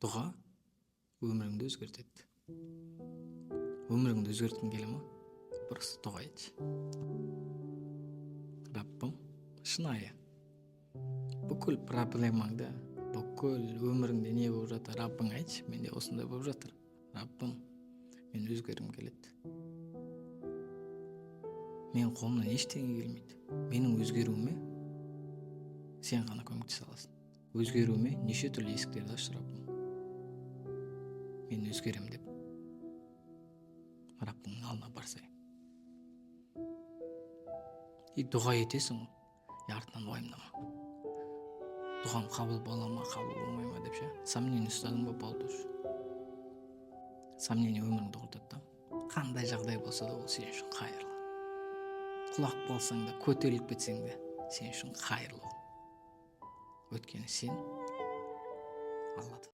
Дуга өмүрүңдү өзгөртөт. Өмүрүңдү өзгөрткүң келе ма? Просто дуга айт. Раббым шынайы. Бүкүл проблемаңды, бүкүл өмүрүңдө эмне болуп жатыр, Раббыңа айтчы, менде осундай болуп жатыр. Раббым, мен өзгөргүм келет. Менин колумдан эчтеке келмейт. Менин өзгөрүүмө сен гана көмөктөшө аласың. Өзгөрүүмө нече түрлүү эсиктерди ач, Раббым. Мен өзгөрөм деп Раббыңдын алдына барсай. И дуга этесиң, артынан убайымдама. Дугам кабыл бола ма, кабыл болбойма депчи. Сомнение устадың ба, болду ушу. Сомнение өмүрүңдү куртат да. Кандай жагдай болсо да, бул сен үчүн кайырлуу. Кулап калсаң да, көтөрүлүп кетсең да, сен үчүн кайырлуу. Өткөнү сен Алладан